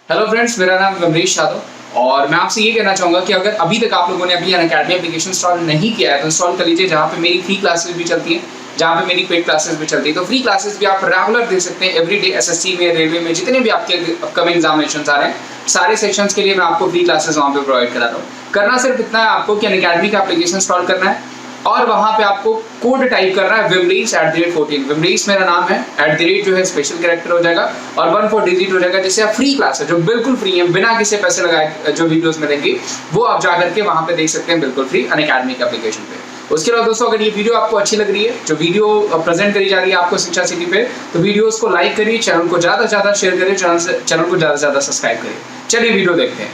Hello friends, मेरा नाम अमरीश यादव और मैं आपसे ये कहना चाहूँगा कि अगर अभी तक आप लोगों ने अभी अनअकैडमी एप्लीकेशन इंस्टॉल नहीं किया है तो इंस्टॉल कर लीजिए, जहाँ पे मेरी फ्री क्लासेस भी चलती हैं, जहाँ पे मेरी पेड क्लासेस भी चलती है। तो फ्री क्लासेस भी आप रेगुलर दे सकते हैं। एवरीडे एसएससी में, रेलवे में जितने भी आपके अपकमिंग एग्जामिनेशन आ रहे हैं, सारे सेक्शंस के लिए मैं आपको फ्री क्लासेस वहाँ पे प्रोवाइड करा रहा हूँ। करना सिर्फ इतना है आपको कि अनअकैडमी का एप्लीकेशन इंस्टॉल करना है और वहां पे आपको कोड टाइप करना है Vimrees@14। विमरीस मेरा नाम है, @ जो है स्पेशल कैरेक्टर हो जाएगा और 14 डिजिट हो जाएगा, जिससे आप फ्री क्लास है जो बिल्कुल फ्री है, बिना किसी पैसे लगाए जो वीडियोस मिलेंगी वो आप जाकर के वहां पे देख सकते हैं बिल्कुल फ्री अनअकैडमी के एप्लीकेशन पे। उसके बाद दोस्तों, अगर ये वीडियो आपको अच्छी लग रही है, जो वीडियो प्रेजेंट करी जा रही है आपको शिक्षा सिटी पे, तो वीडियोस को लाइक करिए, चैनल को ज्यादा से ज्यादा शेयर करिए, चैनल को ज्यादा से ज्यादा सब्सक्राइब करिए। चलिए वीडियो देखते हैं।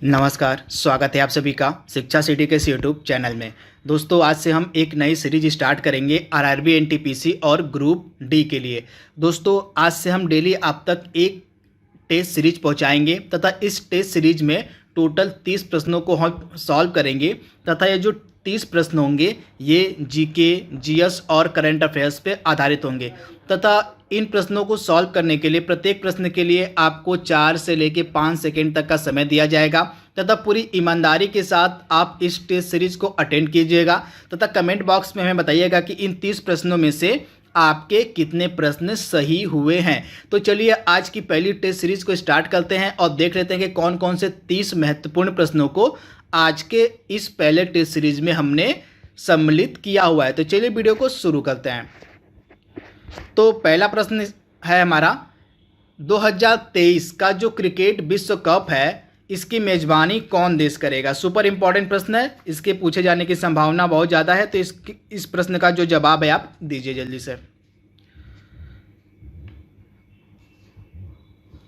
नमस्कार, स्वागत है आप सभी का शिक्षा सिटी के इस यूट्यूब चैनल में। दोस्तों, आज से हम एक नई सीरीज स्टार्ट करेंगे आरआरबी, एनटीपीसी और ग्रुप डी के लिए। दोस्तों, आज से हम डेली आप तक एक टेस्ट सीरीज पहुंचाएंगे तथा इस टेस्ट सीरीज में टोटल 30 प्रश्नों को हम सॉल्व करेंगे तथा ये जो 30 प्रश्न होंगे ये जीके, जीएस और करंट अफेयर्स पे आधारित होंगे तथा इन प्रश्नों को सॉल्व करने के लिए प्रत्येक प्रश्न के लिए आपको 4 से लेकर 5 सेकेंड तक का समय दिया जाएगा तथा पूरी ईमानदारी के साथ आप इस टेस्ट सीरीज को अटेंड कीजिएगा तथा कमेंट बॉक्स में हमें बताइएगा कि इन 30 प्रश्नों में से आपके कितने प्रश्न सही हुए हैं। तो चलिए आज की पहली टेस्ट सीरीज को स्टार्ट करते हैं और देख लेते हैं कि कौन कौन से 30 महत्वपूर्ण प्रश्नों को आज के इस पहले टेस्ट सीरीज में हमने सम्मिलित किया हुआ है। तो चलिए वीडियो को शुरू करते हैं। तो पहला प्रश्न है हमारा, 2023 का जो क्रिकेट विश्व कप है इसकी मेजबानी कौन देश करेगा। सुपर इंपॉर्टेंट प्रश्न है, इसके पूछे जाने की संभावना बहुत ज़्यादा है, तो इस प्रश्न का जो जवाब है आप दीजिए जल्दी से।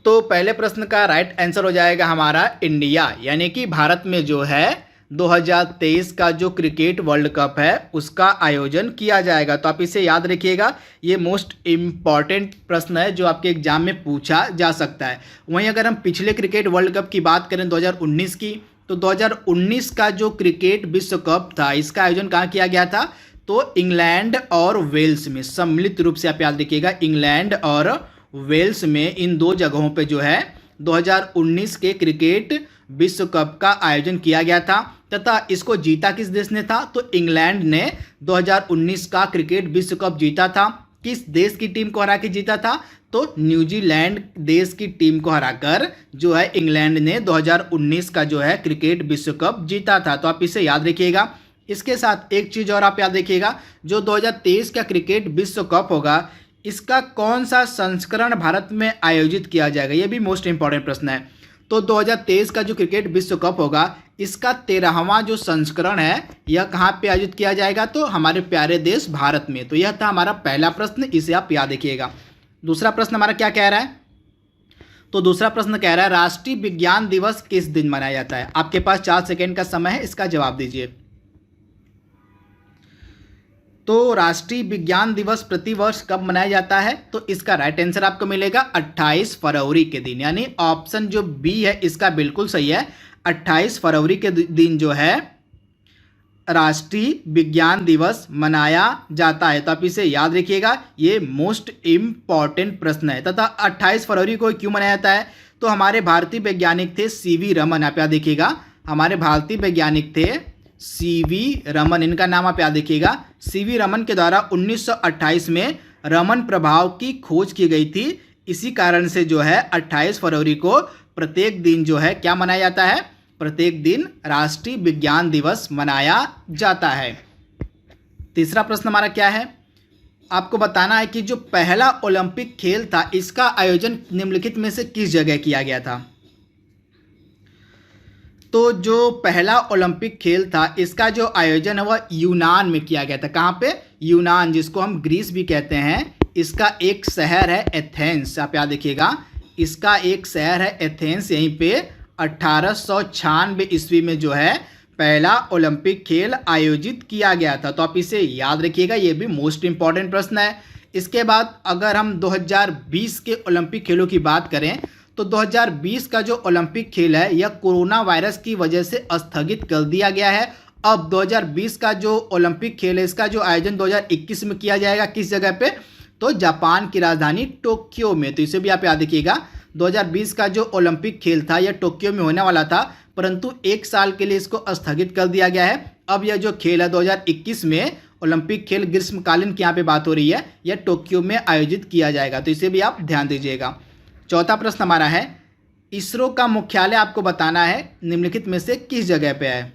तो पहले प्रश्न का राइट आंसर हो जाएगा हमारा इंडिया, यानी कि भारत में जो है 2023 का जो क्रिकेट वर्ल्ड कप है उसका आयोजन किया जाएगा। तो आप इसे याद रखिएगा, ये मोस्ट इम्पॉर्टेंट प्रश्न है जो आपके एग्जाम में पूछा जा सकता है। वहीं अगर हम पिछले क्रिकेट वर्ल्ड कप की बात करें 2019 की, तो 2019 का जो क्रिकेट विश्व कप था इसका आयोजन कहाँ किया गया था, तो इंग्लैंड और वेल्स में। सम्मिलित रूप से आप याद रखिएगा, इंग्लैंड और वेल्स में, इन दो जगहों पे जो है 2019 के क्रिकेट विश्व कप का आयोजन किया गया था तथा इसको जीता किस देश ने था, तो इंग्लैंड ने 2019 का क्रिकेट विश्व कप जीता था। किस देश की टीम को हरा के जीता था, तो न्यूजीलैंड देश की टीम को हराकर जो है इंग्लैंड ने 2019 का जो है क्रिकेट विश्व कप जीता था। तो आप इसे याद रखिएगा। इसके साथ एक चीज़ और आप याद रखिएगा, जो 2023 का क्रिकेट विश्व कप होगा इसका कौन सा संस्करण भारत में आयोजित किया जाएगा, यह भी मोस्ट इंपॉर्टेंट प्रश्न है। तो 2023 का जो क्रिकेट विश्व कप होगा इसका 13वां जो संस्करण है यह कहाँ पे आयोजित किया जाएगा, तो हमारे प्यारे देश भारत में। तो यह था हमारा पहला प्रश्न, इसे आप याद रखिएगा। दूसरा प्रश्न हमारा क्या कह रहा है, तो दूसरा प्रश्न कह रहा है राष्ट्रीय विज्ञान दिवस किस दिन मनाया जाता है। आपके पास 4 सेकेंड का समय है, इसका जवाब दीजिए। तो राष्ट्रीय विज्ञान दिवस प्रतिवर्ष कब मनाया जाता है, तो इसका राइट आंसर आपको मिलेगा 28 फरवरी के दिन, यानी ऑप्शन जो बी है इसका बिल्कुल सही है। 28 फरवरी के दिन जो है राष्ट्रीय विज्ञान दिवस मनाया जाता है। तो आप इसे याद रखिएगा, ये मोस्ट इम्पॉर्टेंट प्रश्न है। तथा 28 फरवरी को क्यों मनाया जाता है, तो हमारे भारतीय वैज्ञानिक थे सीवी रमन। आप याद देखिएगा, हमारे भारतीय वैज्ञानिक थे सीवी रमन, इनका नाम आप याद रखिएगा। सीवी रमन के द्वारा 1928 में रमन प्रभाव की खोज की गई थी। इसी कारण से जो है 28 फरवरी को प्रत्येक दिन जो है क्या मनाया जाता है, प्रत्येक दिन राष्ट्रीय विज्ञान दिवस मनाया जाता है। तीसरा प्रश्न हमारा क्या है, आपको बताना है कि जो पहला ओलंपिक खेल था इसका आयोजन निम्नलिखित में से किस जगह किया गया था। तो जो पहला ओलंपिक खेल था इसका जो आयोजन है वह यूनान में किया गया था। कहाँ पे, यूनान, जिसको हम ग्रीस भी कहते हैं। इसका एक शहर है एथेंस, आप याद रखिएगा, इसका एक शहर है एथेंस। यहीं पे 1896 ईस्वी में जो है पहला ओलंपिक खेल आयोजित किया गया था। तो आप इसे याद रखिएगा, ये भी मोस्ट इंपॉर्टेंट प्रश्न है। इसके बाद अगर हम 2020 के ओलंपिक खेलों की बात करें, तो 2020 का जो ओलंपिक खेल है यह कोरोना वायरस की वजह से स्थगित कर दिया गया है। अब 2020 का जो ओलंपिक खेल है इसका जो आयोजन 2021 में किया जाएगा, किस जगह पे, तो जापान की राजधानी टोक्यो में। तो इसे भी आप याद रखिएगा, 2020 का जो ओलंपिक खेल था यह टोक्यो में होने वाला था, परंतु 1 साल के लिए इसको स्थगित कर दिया गया है। अब यह जो खेल है 2021 में ओलंपिक खेल ग्रीष्मकालीन की यहाँ पे बात हो रही है, यह टोक्यो में आयोजित किया जाएगा, तो इसे भी आप ध्यान दीजिएगा। चौथा प्रश्न हमारा है, इसरो का मुख्यालय आपको बताना है निम्नलिखित में से किस जगह पे है।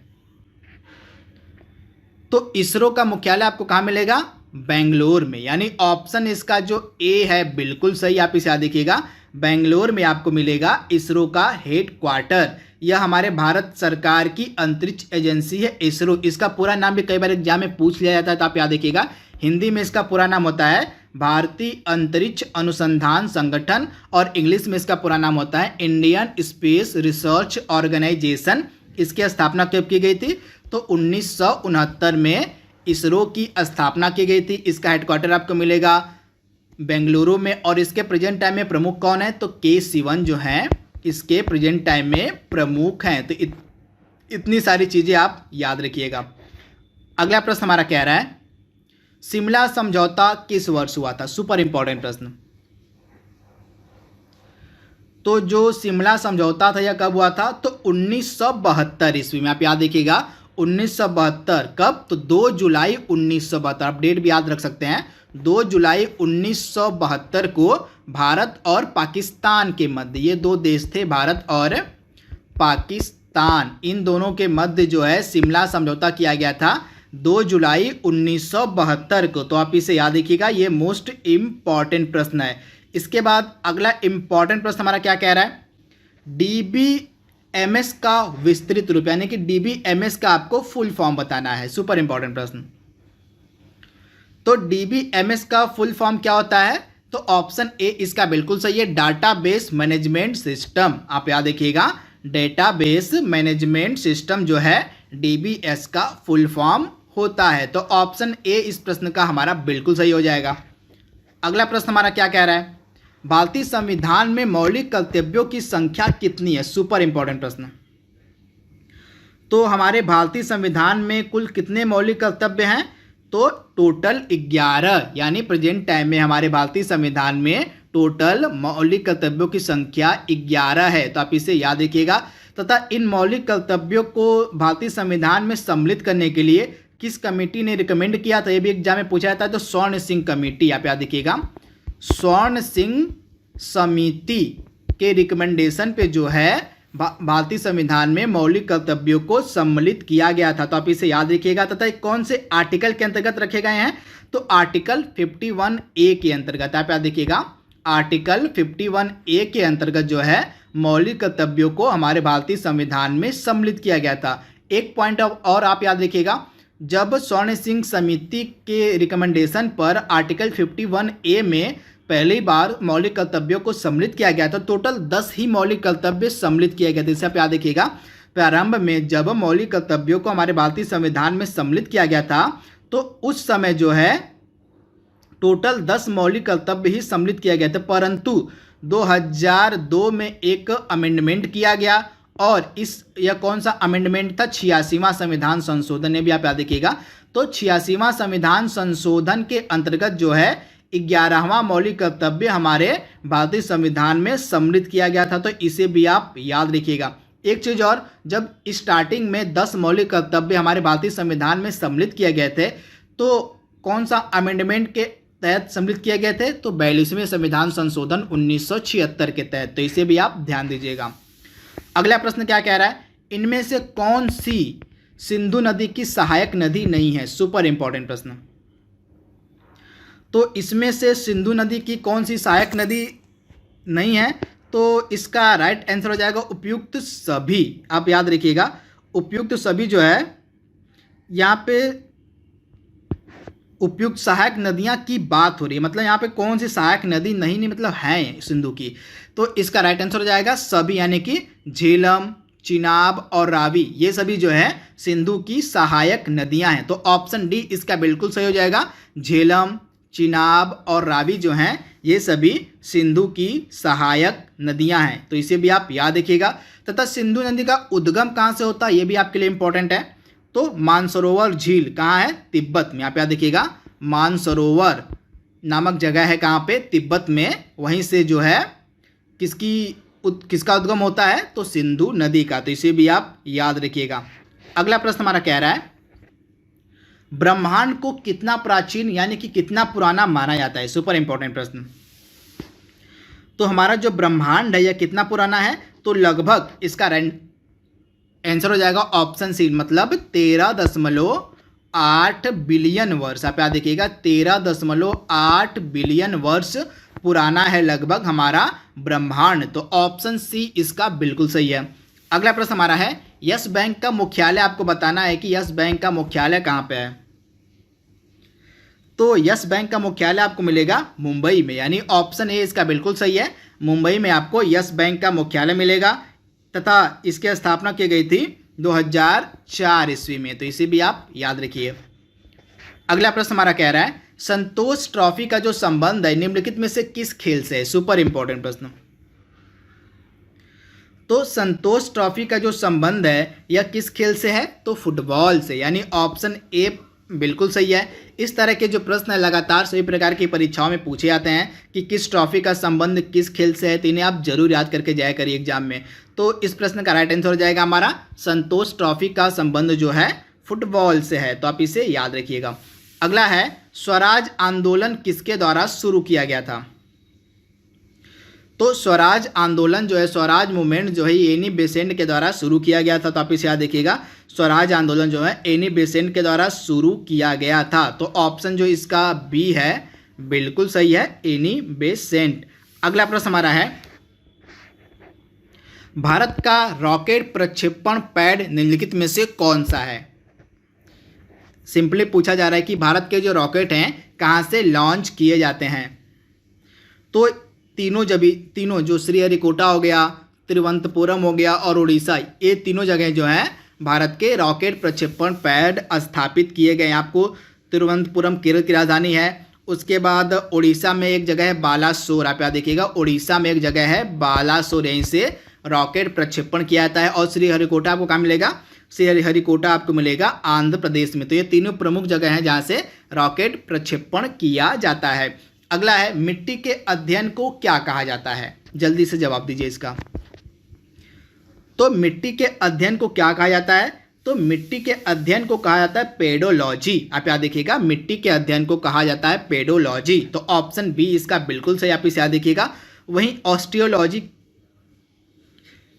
तो इसरो का मुख्यालय आपको कहाँ मिलेगा? बेंगलोर में, यानी ऑप्शन इसका जो ए है बिल्कुल सही। आप इसे याद देखिएगा, बेंगलोर में आपको मिलेगा इसरो का हेडक्वार्टर। यह हमारे भारत सरकार की अंतरिक्ष एजेंसी है इसरो। इसका पूरा नाम भी कई बार एग्जाम में पूछ लिया जाता है, तो आप याद देखिएगा, हिंदी में इसका पूरा नाम होता है भारतीय अंतरिक्ष अनुसंधान संगठन और इंग्लिश में इसका पूरा नाम होता है इंडियन स्पेस रिसर्च ऑर्गेनाइजेशन। इसकी स्थापना कब की गई थी? तो 1969 में इसरो की स्थापना की गई थी। इसका हेडक्वार्टर आपको मिलेगा बेंगलुरु में। और इसके प्रेजेंट टाइम में प्रमुख कौन है? तो के सिवन जो हैं इसके प्रेजेंट टाइम में प्रमुख हैं। तो इतनी सारी चीज़ें आप याद रखिएगा। अगला प्रश्न हमारा कह रहा है, शिमला समझौता किस वर्ष हुआ था? सुपर इंपॉर्टेंट प्रश्न। तो जो शिमला समझौता था यह कब हुआ था? तो 1972 ईस्वी में। आप याद देखिएगा 1972 कब? तो 2 जुलाई 1972। आप डेट भी याद रख सकते हैं। 2 जुलाई 1972 को भारत और पाकिस्तान के मध्य, ये दो देश थे भारत और पाकिस्तान, इन दोनों के मध्य जो है शिमला समझौता किया गया था 2 जुलाई 1972 को। तो आप इसे याद रखिएगा, ये मोस्ट इम्पॉर्टेंट प्रश्न है। इसके बाद अगला इम्पॉर्टेंट प्रश्न हमारा क्या कह रहा है? DBMS का विस्तृत रूप, यानी कि DBMS का आपको फुल फॉर्म बताना है। सुपर इंपॉर्टेंट प्रश्न। तो DBMS का फुल फॉर्म क्या होता है? तो ऑप्शन ए इसका बिल्कुल सही है, डाटाबेस मैनेजमेंट सिस्टम। आप याद रखिएगा, डेटाबेस मैनेजमेंट सिस्टम जो है DBS का फुल फॉर्म होता है। तो ऑप्शन ए इस प्रश्न का हमारा बिल्कुल सही हो जाएगा। अगला प्रश्न हमारा क्या कह रहा है? भारतीय संविधान में मौलिक कर्तव्यों की संख्या कितनी है? सुपर इंपॉर्टेंट प्रश्न। तो हमारे भारतीय संविधान में कुल कितने मौलिक कर्तव्य हैं? तो टोटल 11, यानी प्रेजेंट टाइम में हमारे भारतीय संविधान में टोटल मौलिक कर्तव्यों की संख्या 11 है। तो आप इसे याद रखिएगा। तथा इन मौलिक कर्तव्यों को भारतीय संविधान में सम्मिलित करने के लिए किस कमेटी ने रिकमेंड किया था? ये भी एग्जाम में पूछा जाता है। तो स्वर्ण सिंह कमेटी, आप याद रखिएगा, स्वर्ण सिंह समिति के रिकमेंडेशन पे जो है भारतीय संविधान में मौलिक कर्तव्यों को सम्मिलित किया गया था। तो आप इसे याद रखिएगा। तथा कौन से आर्टिकल के अंतर्गत रखे गए हैं? तो आर्टिकल 51A के अंतर्गत। आप याद रखिएगा, आर्टिकल 51A के अंतर्गत जो है मौलिक कर्तव्यों को हमारे भारतीय संविधान में सम्मिलित किया गया था। एक पॉइंट और आप याद रखिएगा, जब स्वर्ण सिंह समिति के रिकमेंडेशन पर आर्टिकल 51A में पहली बार मौलिक कर्तव्यों को सम्मिलित किया गया था, टोटल 10 ही मौलिक कर्तव्य सम्मिलित किए गए थे। इसे आप याद रखिएगा, प्रारंभ में जब मौलिक कर्तव्यों को हमारे भारतीय संविधान में सम्मिलित किया गया था तो उस समय जो है टोटल 10 मौलिक कर्तव्य ही सम्मिलित किया गया था, परंतु 2002 में एक अमेंडमेंट किया गया। और यह कौन सा अमेंडमेंट था? 86वां संविधान संशोधन। ये भी आप याद रखिएगा। तो 86वां संविधान संशोधन के अंतर्गत जो है 11वां मौलिक कर्तव्य हमारे भारतीय संविधान में सम्मिलित किया गया था। तो इसे भी आप याद रखिएगा। एक चीज़ और, जब स्टार्टिंग में 10 मौलिक कर्तव्य हमारे भारतीय संविधान में सम्मिलित किए गए थे तो कौन सा अमेंडमेंट के तहत सम्मिलित किए गए थे? तो 42वें संविधान संशोधन 1976 के तहत। तो इसे भी आप ध्यान दीजिएगा। अगला प्रश्न क्या कह रहा है? इनमें से कौन सी सिंधु नदी की सहायक नदी नहीं है? सुपर इंपॉर्टेंट प्रश्न। तो इसमें से सिंधु नदी की कौन सी सहायक नदी नहीं है? तो इसका राइट आंसर हो जाएगा उपयुक्त सभी। आप याद रखिएगा, उपयुक्त सभी जो है यहाँ पे उपयुक्त सहायक नदियाँ की बात हो रही है, मतलब यहाँ पे कौन सी सहायक नदी नहीं मतलब है सिंधु की। तो इसका राइट आंसर हो जाएगा सभी, यानी कि झेलम, चिनाब और रावी, ये सभी जो है सिंधु की सहायक नदियां हैं। तो ऑप्शन डी इसका बिल्कुल सही हो जाएगा। झेलम, चिनाब और रावी जो हैं ये सभी सिंधु की सहायक नदियां हैं। तो इसे भी आप याद रखिएगा। तथा सिंधु नदी का उद्गम कहाँ से होता है ये भी आपके लिए इंपॉर्टेंट है। तो मानसरोवर झील कहाँ है? तिब्बत में। आप याद रखिएगा, मानसरोवर नामक जगह है कहाँ पे? तिब्बत में। वहीं से जो है किसका उद्गम होता है? तो सिंधु नदी का। तो इसे भी आप याद रखिएगा। अगला प्रश्न हमारा कह रहा है ब्रह्मांड को कितना प्राचीन यानी कि कितना पुराना माना जाता है? सुपर इंपॉर्टेंट प्रश्न। तो हमारा जो ब्रह्मांड है यह कितना पुराना है? तो लगभग इसका आंसर हो जाएगा ऑप्शन सी, मतलब 13.8 बिलियन वर्ष। आप याद देखिएगा 13.8 बिलियन वर्ष पुराना है लगभग हमारा ब्रह्मांड। तो ऑप्शन सी इसका बिल्कुल सही है। अगला प्रश्न हमारा है यस बैंक का मुख्यालय, आपको बताना है कि यस बैंक का मुख्यालय कहाँ पे है। तो यस बैंक का मुख्यालय आपको मिलेगा मुंबई में, यानी ऑप्शन ए इसका बिल्कुल सही है। मुंबई में आपको यस बैंक का मुख्यालय मिलेगा तथा इसकी स्थापना की गई थी 2004 ईस्वी में। तो इसे भी आप याद रखिए। अगला प्रश्न हमारा कह रहा है संतोष ट्रॉफी का जो संबंध है निम्नलिखित में से किस खेल से है? सुपर इंपॉर्टेंट प्रश्न। तो संतोष ट्रॉफी का जो संबंध है यह किस खेल से है? तो फुटबॉल से, यानी ऑप्शन ए बिल्कुल सही है। इस तरह के जो प्रश्न है लगातार सभी प्रकार की परीक्षाओं में पूछे जाते हैं कि किस ट्रॉफी का संबंध किस खेल से है, तो इन्हें आप जरूर याद करके जाया करिए एग्जाम में। तो इस प्रश्न का राइट आंसर हो जाएगा हमारा संतोष ट्रॉफी का संबंध जो है फुटबॉल से है। तो आप इसे याद रखिएगा। अगला है स्वराज आंदोलन किसके द्वारा शुरू किया गया था? तो स्वराज आंदोलन जो है, स्वराज मूवमेंट जो है एनी बेसेंट के द्वारा शुरू किया गया था। तो आप इसे याद देखिएगा, स्वराज आंदोलन जो है एनी बेसेंट के द्वारा शुरू किया गया था। तो ऑप्शन जो इसका बी है बिल्कुल सही है, एनी बेसेंट। अगला प्रश्न हमारा है भारत का रॉकेट प्रक्षेपण पैड निम्नलिखित में से कौन सा है? सिंपली पूछा जा रहा है कि भारत के जो रॉकेट हैं कहाँ से लॉन्च किए जाते हैं। तो तीनों जो श्रीहरिकोटा हो गया, तिरुवनंतपुरम हो गया और उड़ीसा, ये तीनों जगह जो है भारत के रॉकेट प्रक्षेपण पैड स्थापित किए गए हैं। आपको तिरुवनंतपुरम केरल की राजधानी है, उसके बाद उड़ीसा में एक जगह है बालासोर। आप याद देखिएगा उड़ीसा में एक जगह है बालासोर, यहीं से रॉकेट प्रक्षेपण किया जाता है। और श्रीहरिकोटा आपको कहाँ मिलेगा? श्रीहरिकोटा आपको मिलेगा आंध्र प्रदेश में। तो ये तीनों प्रमुख जगह हैं जहाँ से रॉकेट प्रक्षेपण किया जाता है। अगला है मिट्टी के अध्ययन को क्या कहा जाता है? जल्दी से जवाब दीजिए इसका। तो मिट्टी के अध्ययन को क्या कहा जाता है? तो मिट्टी के अध्ययन को कहा जाता है पेडोलॉजी। आप याद देखिएगा मिट्टी के अध्ययन को कहा जाता है पेडोलॉजी। तो ऑप्शन बी इसका बिल्कुल सही, आप इसे याद देखिएगा। वहीं ऑस्टियोलॉजी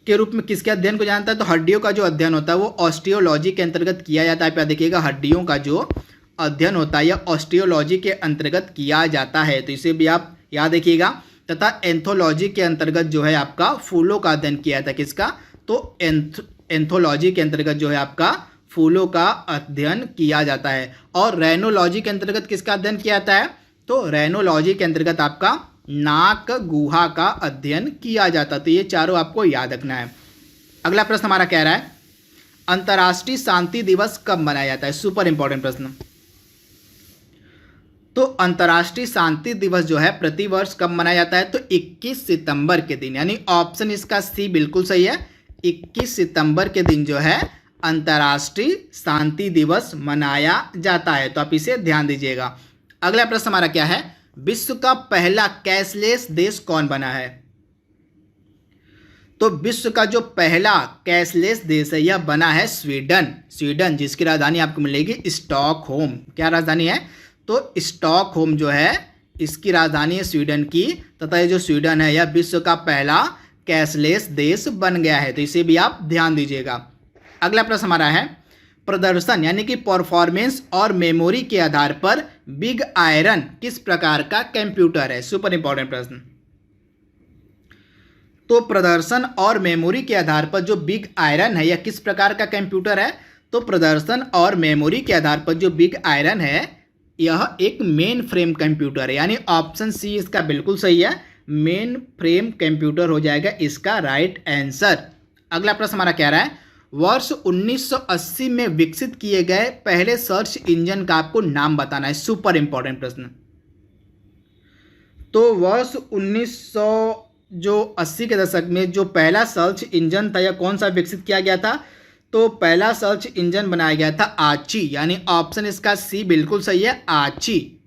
के रूप में किसके अध्ययन को जानता है? तो हड्डियों का जो अध्ययन होता है वो ऑस्टियोलॉजी के अंतर्गत किया जाता है। आप याद देखिएगा हड्डियों का जो अध्ययन होता है यह ऑस्टियोलॉजी के अंतर्गत किया जाता है। तो इसे भी आप याद रखिएगा। तथा एंथोलॉजी के अंतर्गत जो है आपका फूलों का अध्ययन किया जाता है। किसका? तो एंथोलॉजी के अंतर्गत जो है आपका फूलों का अध्ययन किया जाता है। और रेनोलॉजी के अंतर्गत किसका अध्ययन किया जाता है? तो रेनोलॉजी के अंतर्गत आपका नाक गुहा का अध्ययन किया जाता है। तो ये चारों आपको याद रखना है। अगला प्रश्न हमारा कह रहा है अंतर्राष्ट्रीय शांति दिवस कब मनाया जाता है? सुपर इंपॉर्टेंट प्रश्न। तो अंतर्राष्ट्रीय शांति दिवस जो है प्रतिवर्ष कब मनाया जाता है? तो 21 सितंबर के दिन, यानी ऑप्शन इसका सी बिल्कुल सही है। 21 सितंबर के दिन जो है अंतर्राष्ट्रीय शांति दिवस मनाया जाता है। तो आप इसे ध्यान दीजिएगा। अगला प्रश्न हमारा क्या है? विश्व का पहला कैशलेस देश कौन बना है? तो विश्व का जो पहला कैशलेस देश है यह बना है स्वीडन। स्वीडन जिसकी राजधानी आपको मिलेगी स्टॉकहोम। क्या राजधानी है? तो स्टॉकहोम जो है इसकी राजधानी है स्वीडन की। तथा ये जो स्वीडन है यह विश्व का पहला कैशलेस देश बन गया है। तो इसे भी आप ध्यान दीजिएगा। अगला प्रश्न हमारा है प्रदर्शन यानी कि परफॉर्मेंस और मेमोरी के आधार पर बिग आयरन किस प्रकार का कंप्यूटर है? सुपर इंपॉर्टेंट प्रश्न। तो प्रदर्शन और मेमोरी के आधार पर जो बिग आयरन है यह किस प्रकार का कंप्यूटर है? तो प्रदर्शन और मेमोरी के आधार पर जो बिग आयरन है यह एक मेन फ्रेम कंप्यूटर है, यानी ऑप्शन सी इसका बिल्कुल सही है। मेन फ्रेम कंप्यूटर हो जाएगा इसका राइट आंसर। अगला प्रश्न हमारा कह रहा है वर्ष 1980 में विकसित किए गए पहले सर्च इंजन का आपको नाम बताना है। सुपर इंपॉर्टेंट प्रश्न। तो वर्ष 1980 के दशक में जो पहला सर्च इंजन था यह कौन सा विकसित किया गया था? तो पहला सर्च इंजन बनाया गया था आची, यानी ऑप्शन इसका सी बिल्कुल सही है, आची।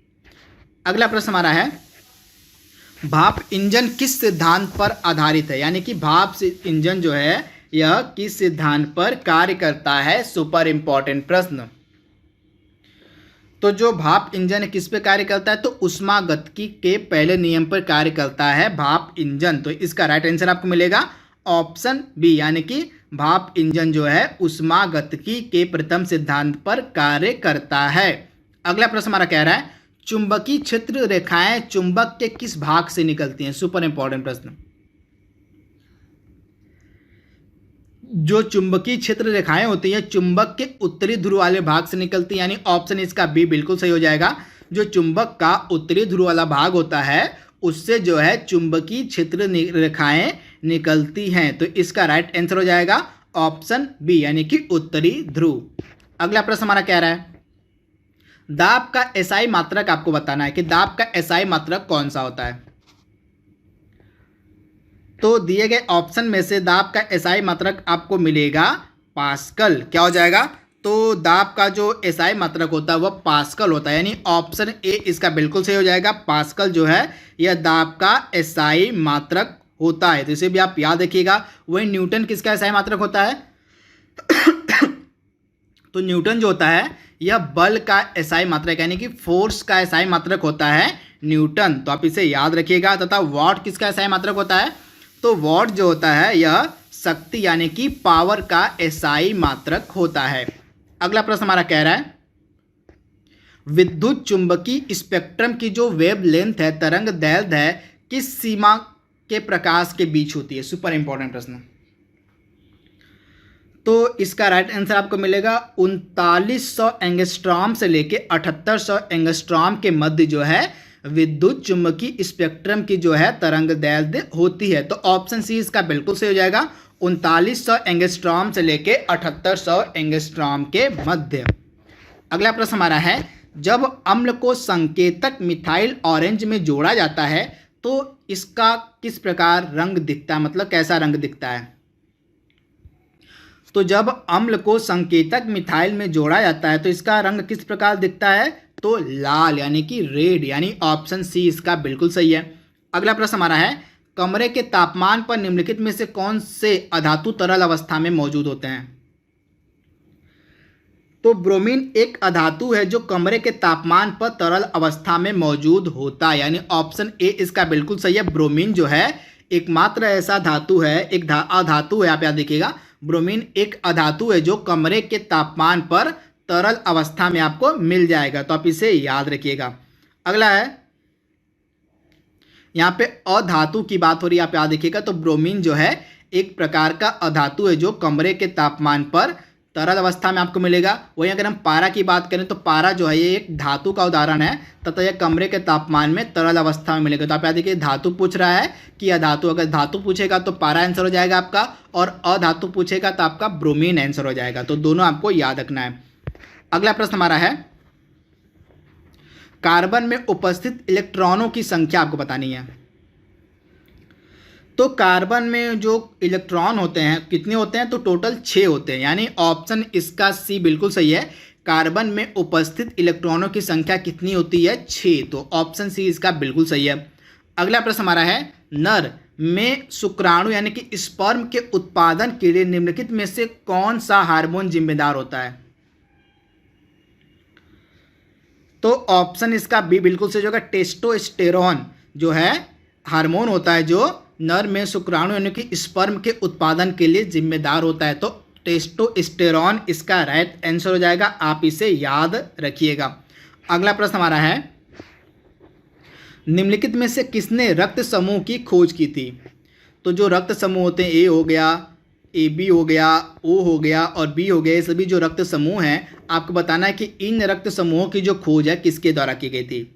अगला प्रश्न हमारा है भाप इंजन किस सिद्धांत पर आधारित है, यानी कि भाप से इंजन जो है यह किस सिद्धांत पर कार्य करता है, सुपर इंपॉर्टेंट प्रश्न। तो जो भाप इंजन किस पे कार्य करता है, तो ऊष्मागतिकी के पहले नियम पर कार्य करता है भाप इंजन। तो इसका राइट आंसर आपको मिलेगा ऑप्शन बी, यानी कि भाप इंजन जो है ऊष्मागतिकी के प्रथम सिद्धांत पर कार्य करता है। अगला प्रश्न हमारा कह रहा है चुंबकीय क्षेत्र रेखाएं चुंबक के किस भाग से निकलती हैं, सुपर इंपॉर्टेंट प्रश्न। जो चुंबकीय क्षेत्र रेखाएं होती हैं चुंबक के उत्तरी ध्रुव वाले भाग से निकलती हैं, यानी ऑप्शन इसका बी बिल्कुल सही हो जाएगा। जो चुंबक का उत्तरी ध्रुव वाला भाग होता है उससे जो है चुंबकीय क्षेत्र रेखाएं निकलती हैं। तो इसका राइट आंसर हो जाएगा ऑप्शन बी, यानी कि उत्तरी ध्रुव। अगला प्रश्न हमारा कह रहा है दाब का एसआई मात्रक आपको बताना है कि दाब का एसआई मात्रक कौन सा होता है। तो दिए गए ऑप्शन में से दाब का एसआई मात्रक आपको मिलेगा पास्कल। क्या हो जाएगा, तो दाब का जो एसआई मात्रक होता है वह पास्कल होता है, यानी ऑप्शन ए इसका बिल्कुल सही हो जाएगा। पास्कल जो है यह दाब का एसआई मात्रक होता है, तो इसे भी आप याद रखिएगा। वही न्यूटन किसका एसआई मात्रक होता है तो न्यूटन जो होता है यह बल का एसआई मात्रक यानी कि फोर्स का एसआई मात्रक होता है न्यूटन, तो आप इसे याद रखिएगा। तथा वॉट किसका एसआई मात्रक होता है, तो वॉट जो होता है यह शक्ति यानी कि पावर का एसआई मात्रक होता है। अगला प्रश्न हमारा कह रहा है विद्युत चुंबकीय स्पेक्ट्रम की जो वेव लेंथ है, तरंग दैर्ध्य है, किस सीमा के प्रकाश के बीच होती है, सुपर इंपॉर्टेंट प्रश्न। तो इसका राइट आंसर आपको मिलेगा 3900 एंगस्ट्रॉम से लेके 7800 एंगस्ट्रॉम के मध्य जो है विद्युत चुंबकीय स्पेक्ट्रम की जो है तरंग दैर्ध्य होती है। तो ऑप्शन सी इसका बिल्कुल सही हो जाएगा 3900 एंगस्ट्रॉम से लेके 7800 एंगस्ट्रॉम के मध्य। अगला प्रश्न हमारा है जब अम्ल को संकेतक मिथाइल ऑरेंज में जोड़ा जाता है तो इसका किस प्रकार रंग दिखता है, मतलब कैसा रंग दिखता है। तो जब अम्ल को संकेतक मिथाइल में जोड़ा जाता है तो इसका रंग किस प्रकार दिखता है, तो लाल यानी कि रेड, यानी ऑप्शन सी इसका बिल्कुल सही है। अगला प्रश्न हमारा है कमरे के तापमान पर निम्नलिखित में से कौन से अधातु तरल अवस्था में मौजूद होते हैं। तो ब्रोमीन एक अधातु है जो कमरे के तापमान पर तरल अवस्था में मौजूद होता है, यानी ऑप्शन ए इसका बिल्कुल सही है। ब्रोमीन जो है एकमात्र ऐसा धातु है, एक अधातु है, आप याद देखिएगा ब्रोमीन एक अधातु है जो कमरे के तापमान पर तरल अवस्था में आपको मिल जाएगा, तो आप इसे याद रखिएगा। अगला है यहाँ पे अधातु की बात हो रही है, आप याद रखिएगा। तो ब्रोमीन जो है एक प्रकार का अधातु है जो कमरे के तापमान पर तरल अवस्था में आपको मिलेगा। वहीं अगर हम पारा की बात करें तो पारा जो है ये एक धातु का उदाहरण है तथा यह कमरे के तापमान में तरल अवस्था में मिलेगा। तो आप याद देखिए धातु पूछ रहा है कि अधातु, अगर धातु पूछेगा तो पारा आंसर हो जाएगा आपका, और अधातु पूछेगा तो आपका ब्रोमीन आंसर हो जाएगा। तो दोनों आपको याद रखना है। अगला प्रश्न हमारा है कार्बन में उपस्थित इलेक्ट्रॉनों की संख्या आपको बतानी है। तो कार्बन में जो इलेक्ट्रॉन होते हैं कितने होते हैं, तो टोटल 6 होते हैं, यानी ऑप्शन इसका सी बिल्कुल सही है। कार्बन में उपस्थित इलेक्ट्रॉनों की संख्या कितनी होती है, 6, तो ऑप्शन सी इसका बिल्कुल सही है। अगला प्रश्न हमारा है नर में शुक्राणु यानी कि स्पर्म के उत्पादन के लिए निम्नलिखित में से कौन सा हार्मोन जिम्मेदार होता है। तो ऑप्शन इसका बी बिल्कुल सही होगा। टेस्टोस्टेरोन जो है हार्मोन होता है जो नर में शुक्राणु यानी कि स्पर्म के उत्पादन के लिए जिम्मेदार होता है, तो टेस्टोस्टेरोन इसका राइट आंसर हो जाएगा, आप इसे याद रखिएगा। अगला प्रश्न हमारा है निम्नलिखित में से किसने रक्त समूह की खोज की थी। तो जो रक्त समूह होते हैं ए हो गया, ए बी हो गया, ओ हो गया और बी हो गया, ये सभी जो रक्त समूह हैं आपको बताना है कि इन रक्त समूहों की जो खोज है किसके द्वारा की गई थी।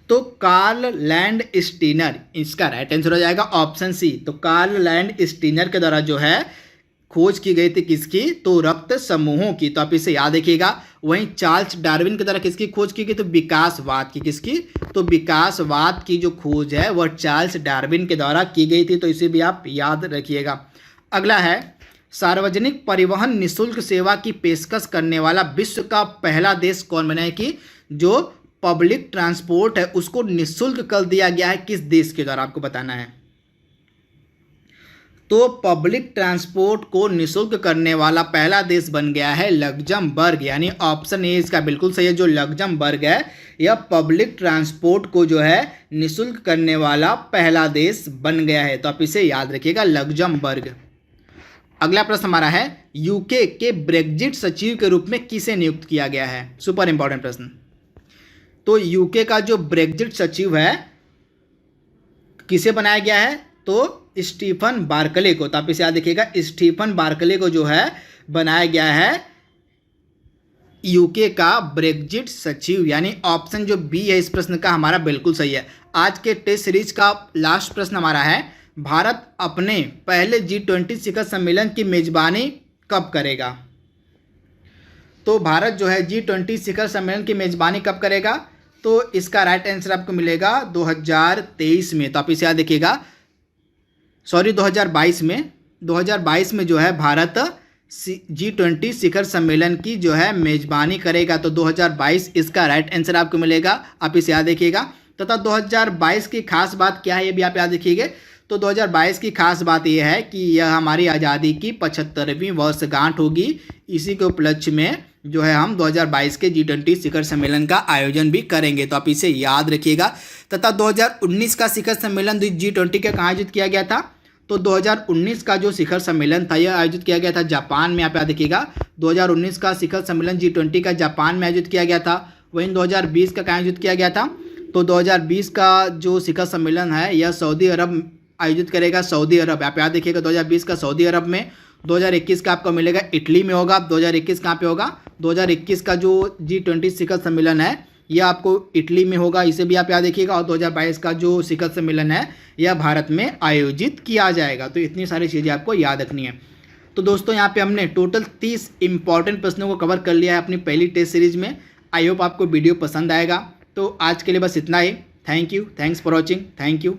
तो कार्ल लैंड स्टीनर इसका राइट आंसर हो जाएगा ऑप्शन सी। तो कार्ल लैंड स्टीनर के द्वारा जो है खोज की गई थी किसकी, तो रक्त समूहों की, तो आप इसे याद रखिएगा। वहीं चार्ल्स डार्विन की द्वारा किसकी खोज की गई, तो विकासवाद की, किसकी, तो विकासवाद की जो खोज है वह चार्ल्स डार्विन के द्वारा की गई थी, तो इसे भी आप याद रखिएगा। अगला है सार्वजनिक परिवहन निःशुल्क सेवा की पेशकश करने वाला विश्व का पहला देश कौन बना है, कि जो पब्लिक ट्रांसपोर्ट है उसको निःशुल्क कर दिया गया है किस देश के द्वारा, आपको बताना है। तो पब्लिक ट्रांसपोर्ट को निःशुल्क करने वाला पहला देश बन गया है लग्जमबर्ग, यानी ऑप्शन ए इसका बिल्कुल सही है। जो लग्जमबर्ग है यह पब्लिक ट्रांसपोर्ट को जो है निःशुल्क करने वाला पहला देश बन गया है, तो आप इसे याद रखिएगा, लग्जमबर्ग। अगला प्रश्न हमारा है, यूके के ब्रेग्जिट सचिव के रूप में किसे नियुक्त किया गया है? सुपर इंपॉर्टेंट प्रश्न। तो यूके का जो ब्रेग्जिट सचिव है किसे बनाया गया है? तो स्टीफन बार्कले को। तो आप इसे याद रखिएगा, स्टीफन बार्कले को जो है बनाया गया है यूके का ब्रेग्जिट सचिव, यानी ऑप्शन जो बी है इस प्रश्न का हमारा बिल्कुल सही है। आज के टेस्ट सीरीज का लास्ट प्रश्न हमारा है, भारत अपने पहले G20 शिखर सम्मेलन की मेजबानी कब करेगा? तो भारत जो है G20 शिखर सम्मेलन की मेजबानी कब करेगा? तो इसका राइट आंसर आपको मिलेगा 2023 में। तो आप इसे याद रखिएगा, सॉरी 2022 में। 2022 में जो है भारत G20 शिखर सम्मेलन की जो है मेजबानी करेगा। तो 2022 इसका राइट आंसर आपको मिलेगा, आप इसे याद रखिएगा। तथा 2022 की खास बात क्या है ये भी आप याद रखिएगा। तो 2022 की खास बात यह है कि यह हमारी आज़ादी की 75वीं वर्षगांठ होगी। इसी के उपलक्ष्य में जो है हम 2022 के G20 शिखर सम्मेलन का आयोजन भी करेंगे, तो आप इसे याद रखिएगा। तथा 2019 का शिखर सम्मेलन G20 का कहाँ आयोजित किया गया था? तो 2019 का जो शिखर सम्मेलन था यह आयोजित किया गया था जापान में, आप याद रखिएगा। 2019 का शिखर सम्मेलन G20 का जापान में आयोजित किया गया था। वहीं 2020 का कहाँ आयोजित किया गया था? तो 2020 का जो शिखर सम्मेलन है यह सऊदी अरब आयोजित करेगा, सऊदी अरब, आप याद रखिएगा 2020 का सऊदी अरब में। 2021 का आपको मिलेगा इटली में होगा। 2021 कहाँ पे होगा? 2021 का जो G20 शिखर सम्मेलन है यह आपको इटली में होगा, इसे भी आप याद रखिएगा। और 2022 का जो शिखर सम्मेलन है यह भारत में आयोजित किया जाएगा। तो इतनी सारी चीज़ें आपको याद रखनी है। तो दोस्तों यहाँ पे हमने टोटल 30 इंपॉर्टेंट प्रश्नों को कवर कर लिया है अपनी पहली टेस्ट सीरीज में। आई होप आपको वीडियो पसंद आएगा। तो आज के लिए बस इतना ही। Thank you, thanks for watching, thank you.